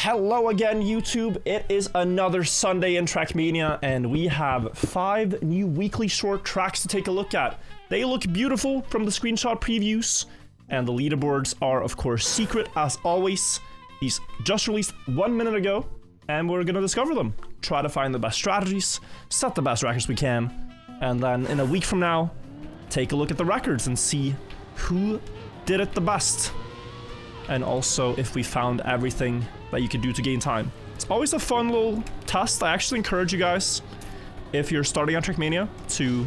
Hello again, YouTube. It is another Sunday in Trackmania, and we have 5 new weekly short tracks to take a look at. They look beautiful from the screenshot previews, and the leaderboards are, of course, secret as always. These just released 1 minute ago, and we're gonna discover them. Try to find the best strategies, set the best records we can, and then in a week from now, take a look at the records and see who did it the best. And also if we found everything that you could do to gain time. It's always a fun little test. I actually encourage you guys, if you're starting on Trackmania, to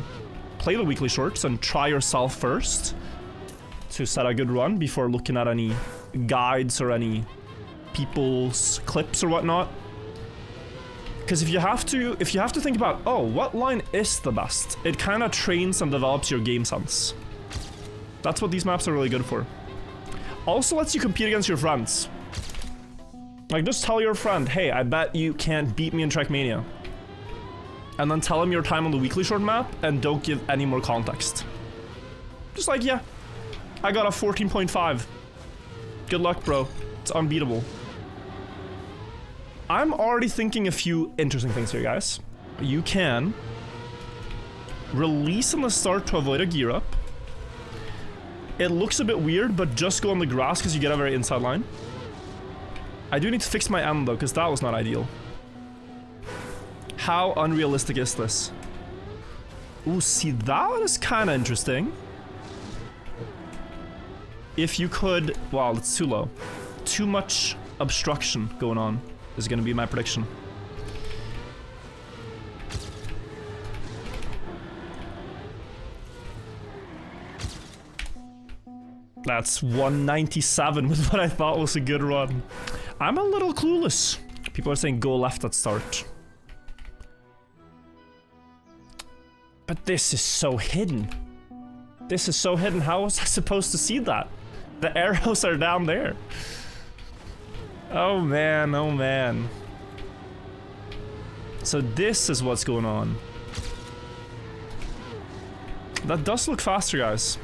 play the weekly shorts and try yourself first to set a good run before looking at any guides or any people's clips or whatnot. Because if you have to think about, oh, what line is the best, it kind of trains and develops your game sense. That's what these maps are really good for. Also lets you compete against your friends. Like, just tell your friend, hey, I bet you can't beat me in Trackmania. And then tell him your time on the weekly short map and don't give any more context. Just like, yeah, I got a 14.5. Good luck, bro. It's unbeatable. I'm already thinking a few interesting things here, guys. You can release in the start to avoid a gear up. It looks a bit weird, but just go on the grass because you get a very inside line. I do need to fix my end though, because that was not ideal. How unrealistic is this? Ooh, see, that is kind of interesting. If you could... Wow, that's too low. Too much obstruction going on is going to be my prediction. That's 197 with what I thought was a good run. I'm a little clueless. People are saying go left at start. But this is so hidden. This is so hidden. How was I supposed to see that? The arrows are down there. Oh man, oh man. So this is what's going on. That does look faster, guys.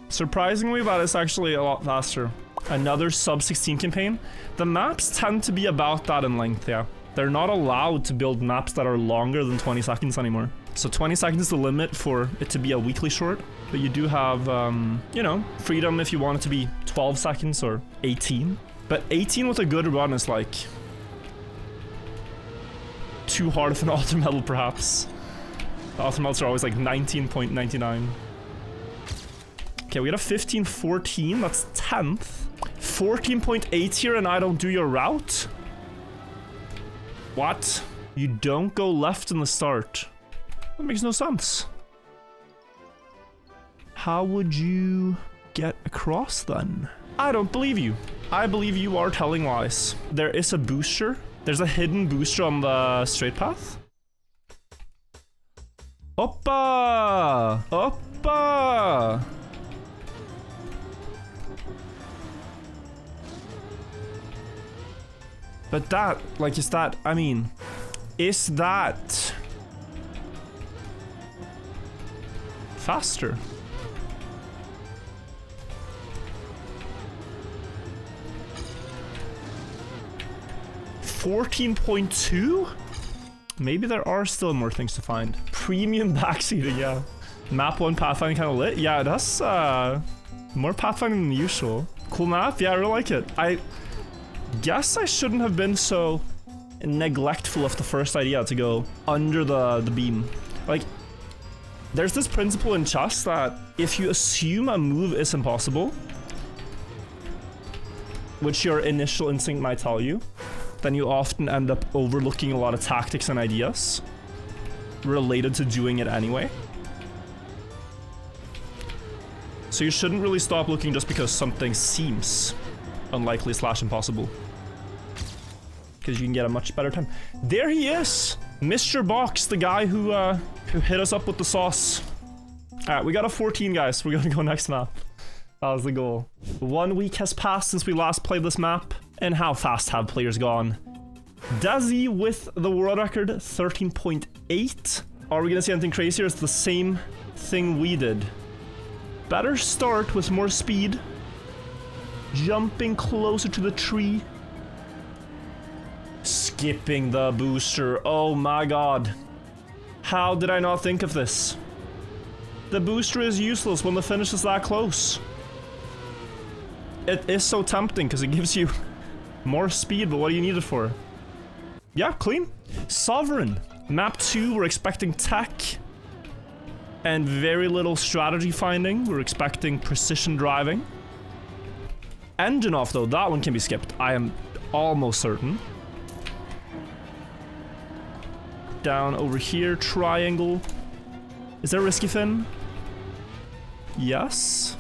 Surprisingly, that is actually a lot faster. Another sub-16 campaign. The maps tend to be about that in length, yeah. They're not allowed to build maps that are longer than 20 seconds anymore. So 20 seconds is the limit for it to be a weekly short. But you do have, you know, freedom if you want it to be 12 seconds or 18. But 18 with a good run is like... too hard of an auto medal, perhaps. The auto medals are always like 19.99. Okay, we got a 15.14, that's 10th. 14.8 here and I don't do your route? What? You don't go left in the start. That makes no sense. How would you get across then? I don't believe you. I believe you are telling lies. There is a booster. There's a hidden booster on the straight path. Oppa! Oppa! But that, like, is that, I mean, is that faster? $14.2? Maybe there are still more things to find. Premium backseating, yeah. Map 1 pathfinding kind of lit. Yeah, that's more pathfinding than usual. Cool map, yeah, I really like it. I guess I shouldn't have been so neglectful of the first idea to go under the beam. Like, there's this principle in chess that if you assume a move is impossible, which your initial instinct might tell you, then you often end up overlooking a lot of tactics and ideas related to doing it anyway. So you shouldn't really stop looking just because something seems unlikely / impossible. Because you can get a much better time. There he is! Mr. Box, the guy who hit us up with the sauce. Alright, we got a 14, guys. We're gonna go next map. That was the goal. 1 week has passed since we last played this map. And how fast have players gone? Dazzy with the world record, 13.8. Are we gonna see anything crazier? It's the same thing we did. Better start with more speed. Jumping closer to the tree. Skipping the booster. Oh my god. How did I not think of this? The booster is useless when the finish is that close. It is so tempting because it gives you more speed, but what do you need it for? Yeah, clean. Sovereign. Map 2, we're expecting tech. And very little strategy finding. We're expecting precision driving. Engine off though, that one can be skipped. I am almost certain. Down over here, triangle. Is there risky fin? Yes.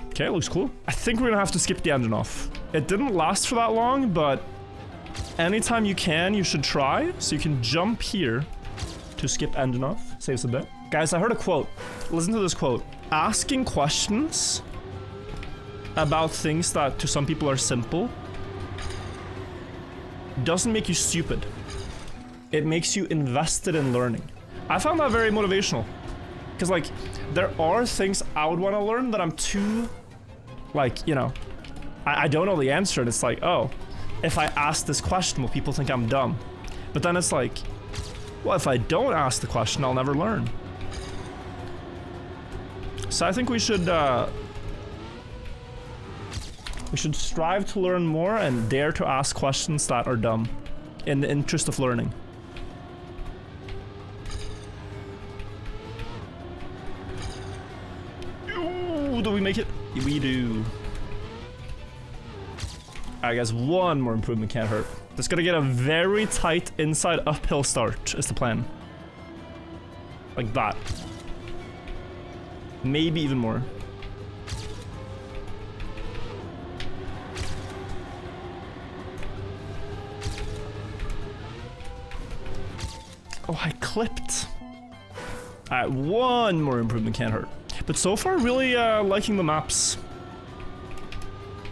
Okay, looks cool. I think we're gonna have to skip the engine off. It didn't last for that long, but anytime you can, you should try. So you can jump here to skip engine off. Saves a bit. Guys, I heard a quote. Listen to this quote. Asking questions about things that to some people are simple doesn't make you stupid. It makes you invested in learning. I found that very motivational. Because, like, there are things I would want to learn that I'm too, like, you know, I don't know the answer. And it's like, oh, if I ask this question, will people think I'm dumb? But then it's like, well, if I don't ask the question, I'll never learn. So I think we should strive to learn more and dare to ask questions that are dumb in the interest of learning. Ooh, do we make it? We do. Alright guys, one more improvement can't hurt. Just gotta get a very tight inside uphill start is the plan. Like that. Maybe even more. Oh, I clipped. Alright, one more improvement can't hurt. But so far, really liking the maps.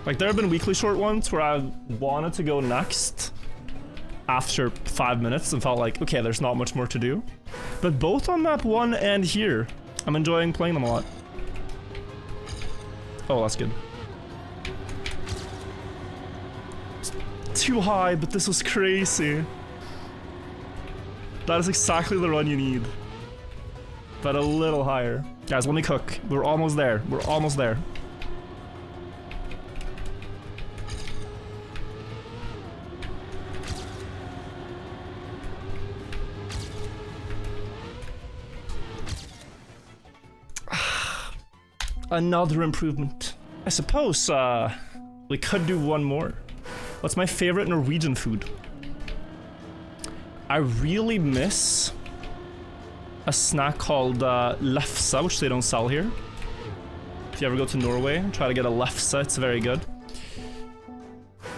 Like, there have been weekly short ones where I wanted to go next after 5 minutes and felt like, okay, there's not much more to do. But both on map 1 and here, I'm enjoying playing them a lot. Oh, that's good. It's too high, but this was crazy. That is exactly the run you need. But a little higher. Guys, let me cook. We're almost there. We're almost there. Another improvement. I suppose we could do one more. What's my favorite Norwegian food? I really miss a snack called lefse, which they don't sell here. If you ever go to Norway and try to get a lefse, it's very good.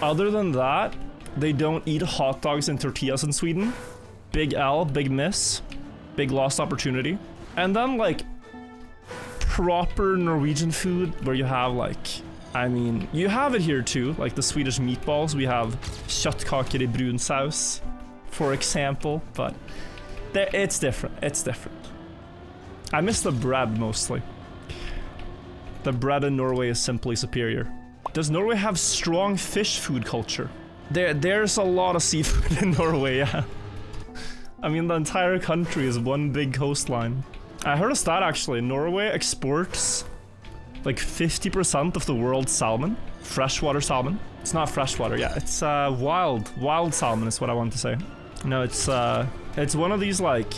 Other than that, they don't eat hot dogs and tortillas in Sweden. Big L, big miss, big lost opportunity. And then like proper Norwegian food where you have like, I mean, you have it here too, like the Swedish meatballs. We have kjøttkaker I brunsaus, for example, but it's different. It's different. I miss the bread mostly. The bread in Norway is simply superior. Does Norway have strong fish food culture? There's a lot of seafood in Norway, yeah. I mean, the entire country is one big coastline. I heard a stat actually, Norway exports like 50% of the world's salmon. Freshwater salmon. It's not freshwater, yeah, it's wild salmon is what I want to say. No, it's one of these like,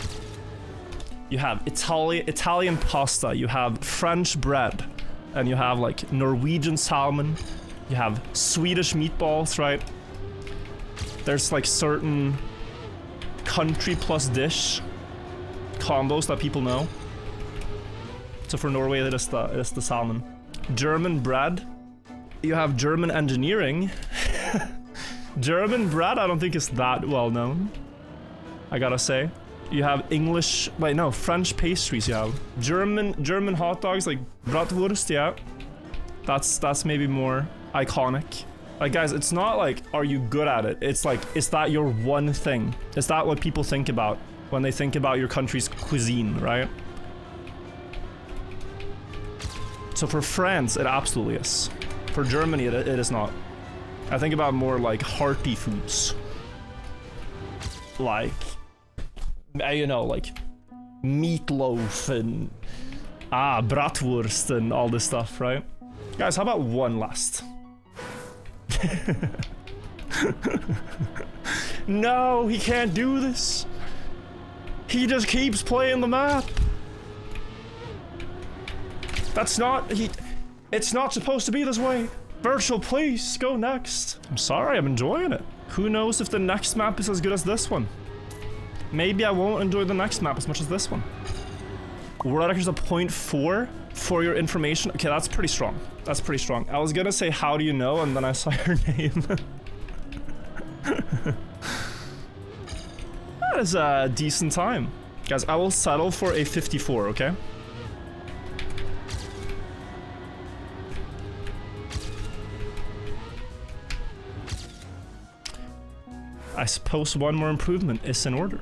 you have Italian pasta, you have French bread, and you have like Norwegian salmon, you have Swedish meatballs, right? There's like certain country plus dish combos that people know. So for Norway, it is the salmon. German bread. You have German engineering. German bread, I don't think is that well known. I gotta say. You have English, wait no, French pastries. You have German hot dogs like bratwurst. Yeah, that's maybe more iconic. Like guys, it's not like are you good at it. It's like is that your one thing? Is that what people think about when they think about your country's cuisine, right? So for France, it absolutely is. For Germany, it is not. I think about more like hearty foods. Like, you know, like meatloaf and bratwurst and all this stuff, right? Guys, how about one last? No, he can't do this. He just keeps playing the map. That's not, it's not supposed to be this way. Virtual, please, go next. I'm sorry, I'm enjoying it. Who knows if the next map is as good as this one? Maybe I won't enjoy the next map as much as this one. World record's a 0.4 for your information. Okay, that's pretty strong. That's pretty strong. I was gonna say, how do you know? And then I saw your name. That is a decent time. Guys, I will settle for a 54, okay? I suppose one more improvement is in order.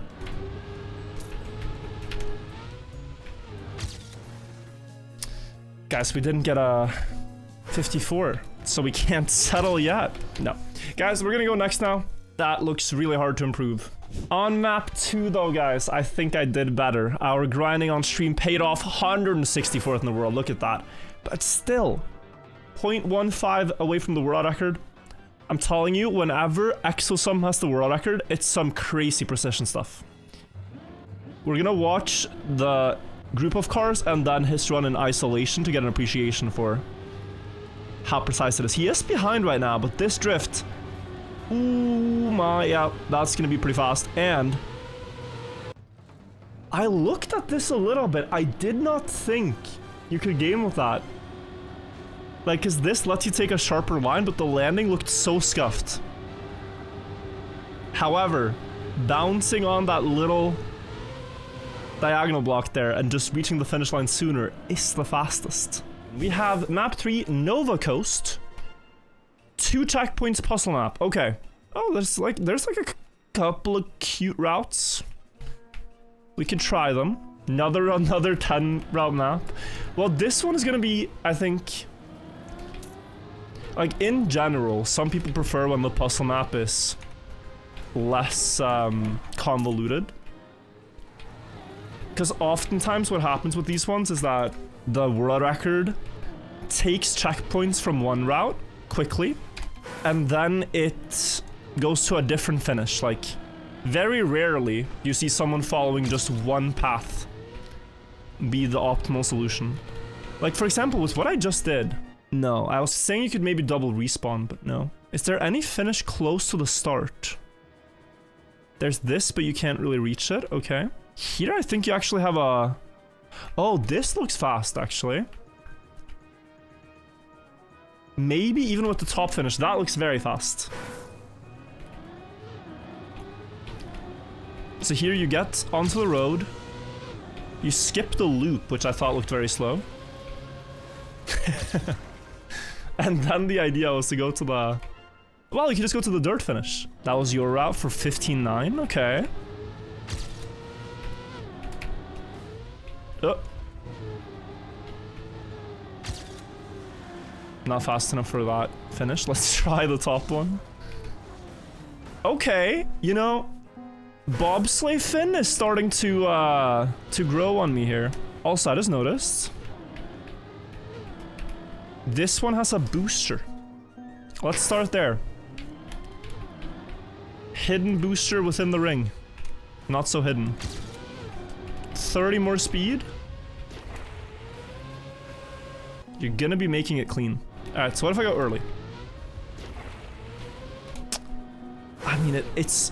Guys, we didn't get a 54, so we can't settle yet. No. Guys, we're gonna go next now. That looks really hard to improve. On map 2 though, guys, I think I did better. Our grinding on stream paid off. 164th in the world, look at that. But still, 0.15 away from the world record. I'm telling you, whenever Exosum has the world record, it's some crazy precision stuff. We're gonna watch the group of cars and then his run in isolation to get an appreciation for how precise it is. He is behind right now, but this drift, ooh my, yeah, that's gonna be pretty fast. And I looked at this a little bit. I did not think you could game with that. Like, cause this lets you take a sharper line, but the landing looked so scuffed. However, bouncing on that little diagonal block there and just reaching the finish line sooner is the fastest. We have map 3, Nova Coast. 2 checkpoints puzzle map. Okay. Oh, there's like a couple of cute routes. We could try them. Another 10 route map. Well, this one is gonna be, I think, like in general, some people prefer when the puzzle map is less convoluted. Because oftentimes what happens with these ones is that the world record takes checkpoints from one route quickly, and then it goes to a different finish. Like, very rarely you see someone following just one path be the optimal solution. Like, for example, with what I just did. No, I was saying you could maybe double respawn, but no. Is there any finish close to the start? There's this, but you can't really reach it. Okay. Here I think you actually have a... Oh, this looks fast, actually. Maybe even with the top finish. That looks very fast. So here you get onto the road. You skip the loop, which I thought looked very slow. And then the idea was to go to the... Well, you can just go to the dirt finish. That was your route for 15.9, okay. Oh. Not fast enough for that finish. Let's try the top one. Okay, you know, bobsleigh fin is starting to grow on me here. Also, I just noticed this one has a booster. Let's start there. Hidden booster within the ring. Not so hidden. 30 more speed. You're gonna be making it clean. Alright, so what if I go early? I mean, it's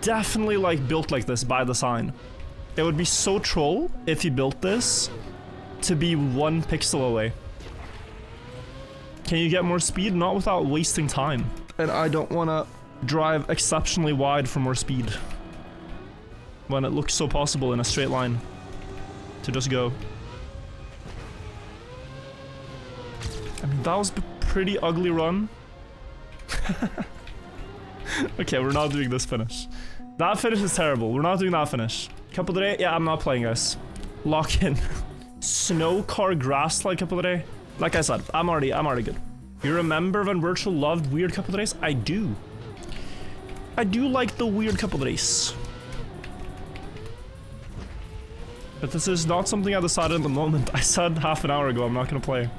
definitely like built like this by design. It would be so troll if you built this to be 1 pixel away. Can you get more speed? Not without wasting time. And I don't want to drive exceptionally wide for more speed when it looks so possible in a straight line to just go. I mean, that was a pretty ugly run. Okay, we're not doing this finish. That finish is terrible. We're not doing that finish. Capoeira? Yeah, I'm not playing this. Lock in. Snow car grass like Capoeira? Like I said, I'm already good. You remember when Wirtual loved weird couple of days? I do. I do like the weird couple of days. But this is not something I decided at the moment. I said half an hour ago I'm not gonna play.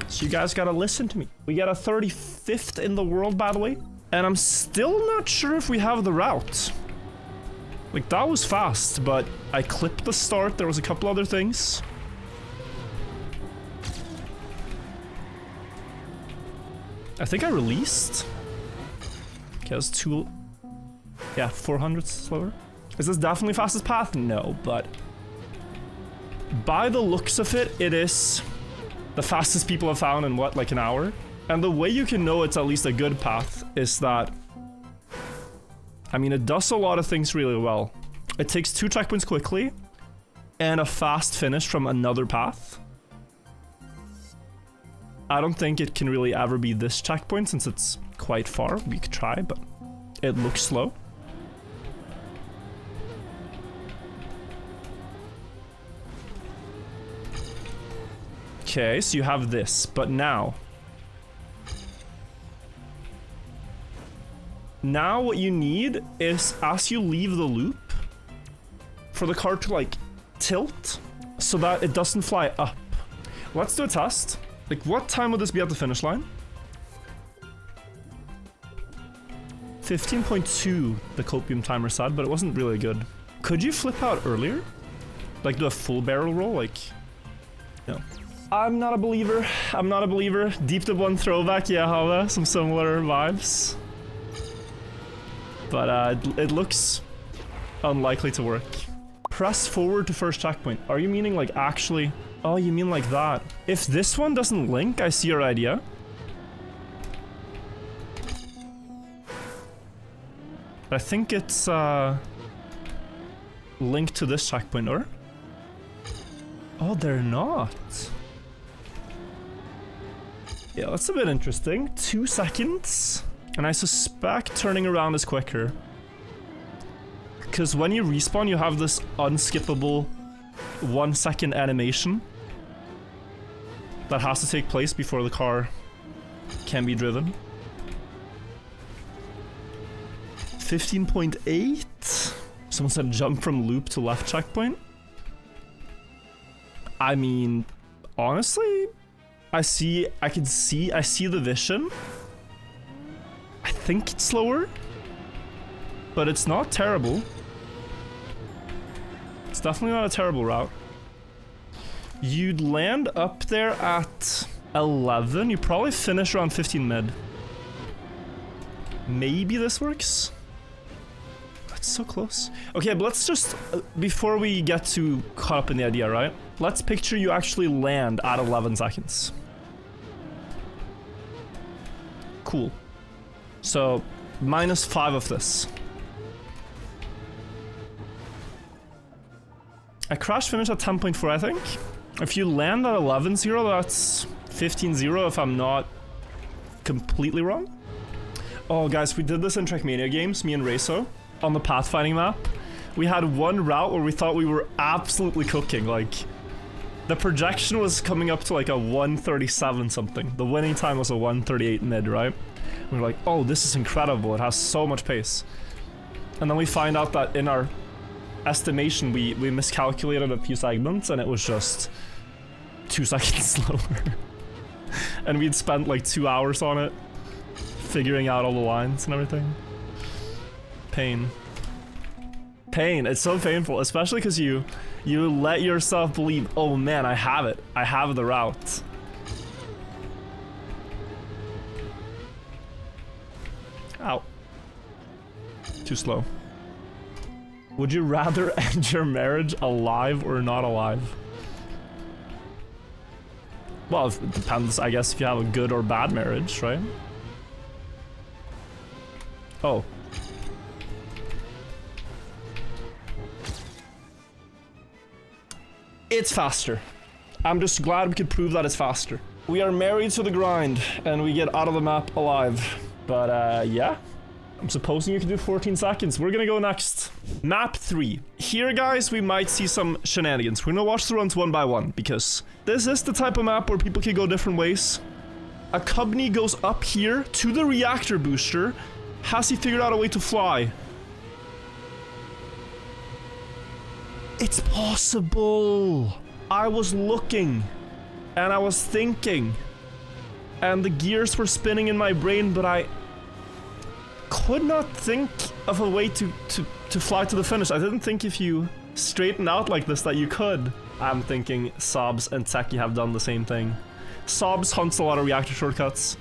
So you guys gotta listen to me. We got a 35th in the world, by the way. And I'm still not sure if we have the route. Like, that was fast, but I clipped the start. There was a couple other things. I think I released. Okay, that's 2... Yeah, 400 slower. Is this definitely fastest path? No, but... by the looks of it, it is the fastest people have found in, what, like an hour? And the way you can know it's at least a good path is that... I mean, it does a lot of things really well. It takes 2 checkpoints quickly, and a fast finish from another path. I don't think it can really ever be this checkpoint since it's quite far. We could try, but it looks slow. Okay, so you have this, but now... now what you need is, as you leave the loop, for the car to, like, tilt so that it doesn't fly up. Let's do a test. Like, what time would this be at the finish line? 15.2, the copium timer said, but it wasn't really good. Could you flip out earlier? Like, do a full barrel roll? Like, no. I'm not a believer. I'm not a believer. Deep to one throwback, yeah, Hava. Some similar vibes. But it looks unlikely to work. Press forward to first checkpoint. Are you meaning like actually? Oh, you mean like that. If this one doesn't link, I see your idea. I think it's linked to this checkpoint, or? Oh, they're not. Yeah, that's a bit interesting. 2 seconds. And I suspect turning around is quicker. Because when you respawn, you have this unskippable 1 second animation that has to take place before the car can be driven. 15.8. Someone said jump from loop to left checkpoint. I mean, honestly, I see the vision. I think it's slower, but it's not terrible. It's definitely not a terrible route. You'd land up there at 11. You probably finish around 15 mid. Maybe this works? That's so close. Okay, but let's just, before we get too caught up in the idea, right? Let's picture you actually land at 11 seconds. Cool. So, -5 of this. I crash finish at 10.4, I think. If you land at 11.0, that's 15.0 if I'm not completely wrong. Oh, guys, we did this in Trackmania games, me and Rezo, on the pathfinding map. We had one route where we thought we were absolutely cooking, like... the projection was coming up to like a 137 something. The winning time was a 138 mid, right? We were like, oh, this is incredible. It has so much pace. And then we find out that in our estimation, we miscalculated a few segments and it was just 2 seconds slower. And we'd spent like 2 hours on it, figuring out all the lines and everything. Pain. Pain. It's so painful, especially because you let yourself believe, oh man, I have it. I have the route. Ow. Too slow. Would you rather end your marriage alive or not alive? Well, it depends, I guess, if you have a good or bad marriage, right? Oh. It's faster. I'm just glad we could prove that it's faster. We are married to the grind, and we get out of the map alive. But, yeah. I'm supposing you can do 14 seconds. We're gonna go next. Map 3. Here, guys, we might see some shenanigans. We're gonna watch the runs one by one, because this is the type of map where people can go different ways. A Cubney goes up here to the reactor booster. Has he figured out a way to fly? It's possible. I was looking, and I was thinking, and the gears were spinning in my brain, but I could not think of a way to fly to the finish. I didn't think if you straighten out like this that you could. I'm thinking Sobs and Techie have done the same thing. Sobs hunts a lot of reactor shortcuts.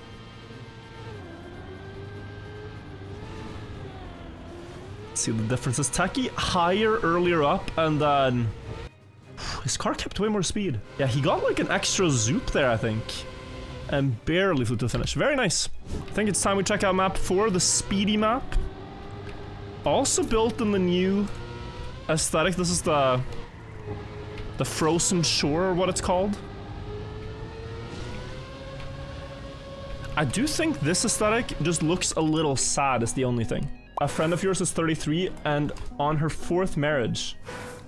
See the differences. Techie higher earlier up, and then his car kept way more speed. Yeah, he got like an extra zoop there, I think, and barely flew to the finish. Very nice. I think it's time we check out map 4, the speedy map. Also built in the new aesthetic. This is the frozen shore, or what it's called. I do think this aesthetic just looks a little sad, is the only thing. A friend of yours is 33 and on her 4th marriage.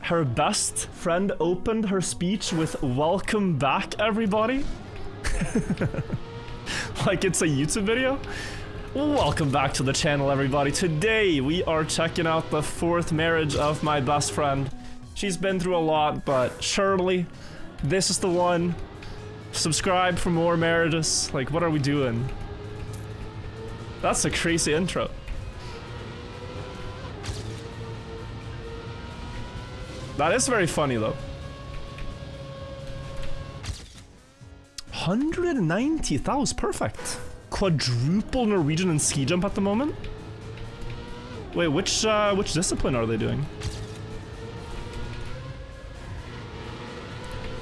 Her best friend opened her speech with "Welcome back, everybody." Like it's a YouTube video. Welcome back to the channel, everybody. Today we are checking out the 4th marriage of my best friend. She's been through a lot, but surely this is the one. Subscribe for more marriages. Like, what are we doing? That's a crazy intro. That is very funny, though. 190, that was perfect. Quadruple Norwegian and ski jump at the moment. Wait, which discipline are they doing?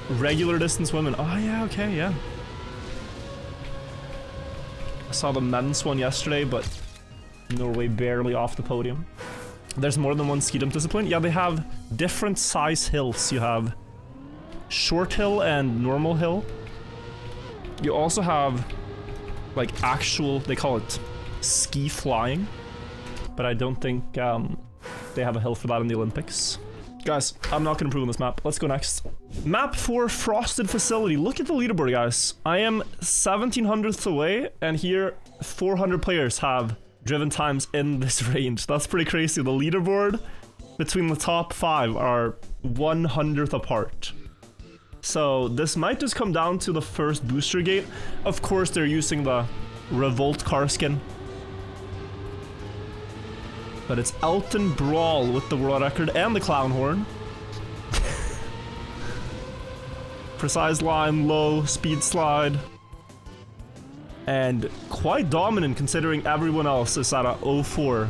Regular distance women. Oh yeah, okay, yeah. I saw the men's one yesterday, but Norway barely off the podium. There's more than one ski jump discipline. Yeah, they have different size hills. You have short hill and normal hill. You also have like actual, they call it ski flying, but I don't think they have a hill for that in the Olympics. Guys, I'm not gonna improve on this map. Let's go next. Map 4, Frosted Facility. Look at the leaderboard, guys. I am 1700ths away, and here 400 players have driven times in this range. That's pretty crazy. The leaderboard between the top 5 are 100th apart. So this might just come down to the first booster gate. Of course, they're using the Revolt car skin. But it's Elton Brawl with the world record and the clown horn. Precise line, low, speed slide. And quite dominant considering everyone else is at a 04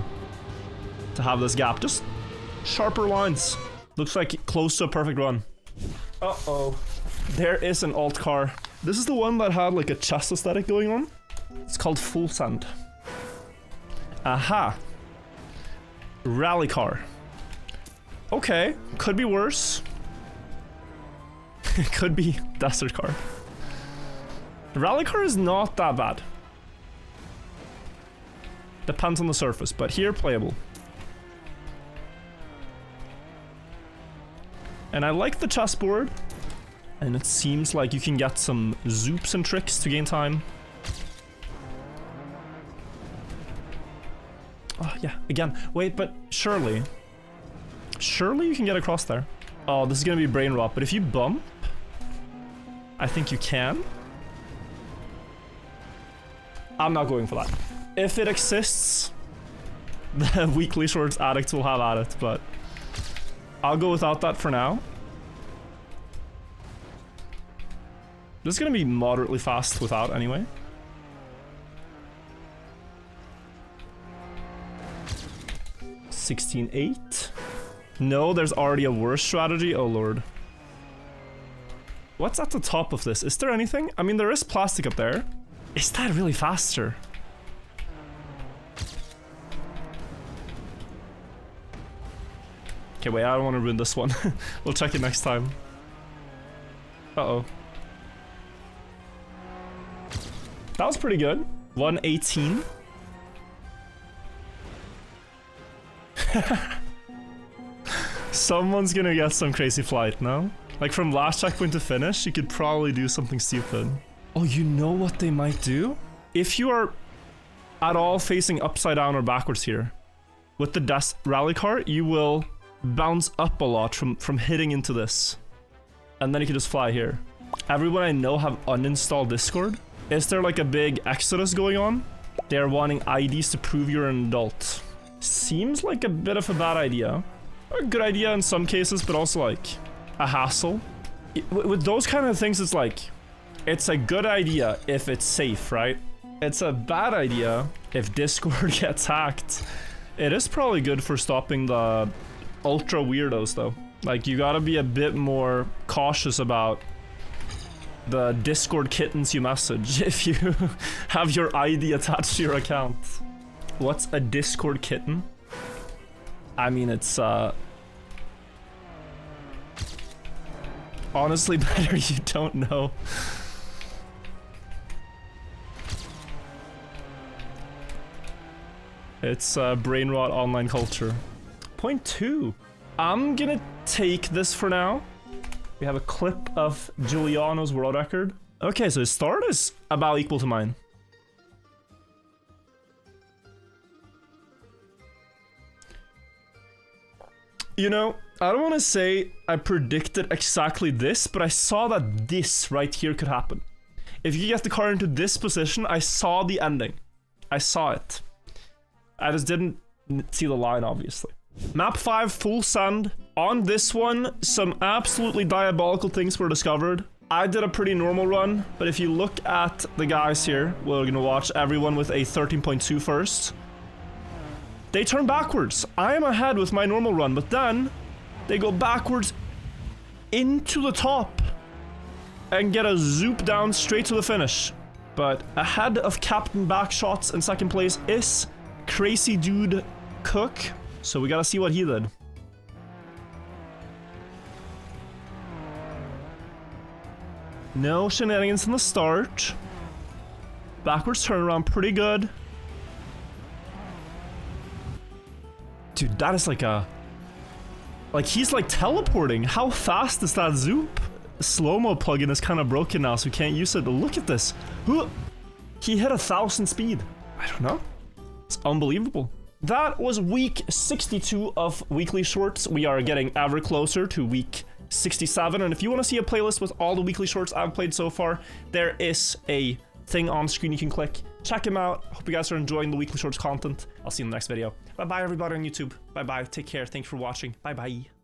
to have this gap. Just sharper lines. Looks like close to a perfect run. Uh-oh. There is an alt car. This is the one that had like a chest aesthetic going on. It's called Full Send. Aha. Rally car. Okay, could be worse. It could be desert car. The rally car is not that bad. Depends on the surface, but here playable. And I like the chessboard. And it seems like you can get some zoops and tricks to gain time. Oh, yeah, again. Wait, but surely you can get across there. Oh, this is gonna be brain rot, but if you bump, I think you can. I'm not going for that. If it exists, the weekly shorts addicts will have at it, but I'll go without that for now. This is gonna be moderately fast without anyway. $16.8. No, there's already a worse strategy. Oh lord. What's at the top of this? Is there anything? I mean, there is plastic up there. Is that really faster? Okay, wait, I don't want to ruin this one. We'll check it next time. Uh-oh. That was pretty good. 118. Someone's gonna get some crazy flight, no? Like from last checkpoint to finish, you could probably do something stupid. Oh, you know what they might do? If you are at all facing upside down or backwards here, with the rally car, you will bounce up a lot from hitting into this. And then you can just fly here. Everyone I know have uninstalled Discord. Is there like a big exodus going on? They're wanting IDs to prove you're an adult. Seems like a bit of a bad idea. A good idea in some cases, but also like a hassle. With those kind of things, it's like, it's a good idea if it's safe, right? It's a bad idea if Discord gets hacked. It is probably good for stopping the ultra weirdos though. Like, you gotta be a bit more cautious about the Discord kittens you message if you have your ID attached to your account. What's a Discord kitten? I mean, it's honestly better you don't know. It's brain rot online culture. Point 2. I'm gonna take this for now. We have a clip of Giuliano's world record. Okay, so his start is about equal to mine. You know, I don't want to say I predicted exactly this, but I saw that this right here could happen. If you get the car into this position, I saw the ending. I saw it. I just didn't see the line, obviously. Map 5, full send. On this one, some absolutely diabolical things were discovered. I did a pretty normal run, but if you look at the guys here, we're gonna watch everyone with a 13.2 first. They turn backwards. I am ahead with my normal run, but then they go backwards into the top and get a zoop down straight to the finish. But ahead of Captain Backshots in second place is Crazy Dude Cook. So we gotta see what he did. No shenanigans in the start. Backwards turnaround, pretty good. Dude, that is like a... Like, he's like teleporting. How fast is that zoop? Slow-mo plugin is kind of broken now, so we can't use it. But look at this. He hit 1,000 speed. I don't know. It's unbelievable. That was week 62 of weekly shorts. We are getting ever closer to week 67. And if you want to see a playlist with all the weekly shorts I've played so far, there is a thing on screen you can click. Check them out. Hope you guys are enjoying the weekly shorts content. I'll see you in the next video. Bye-bye, everybody on YouTube. Bye-bye. Take care. Thanks for watching. Bye-bye.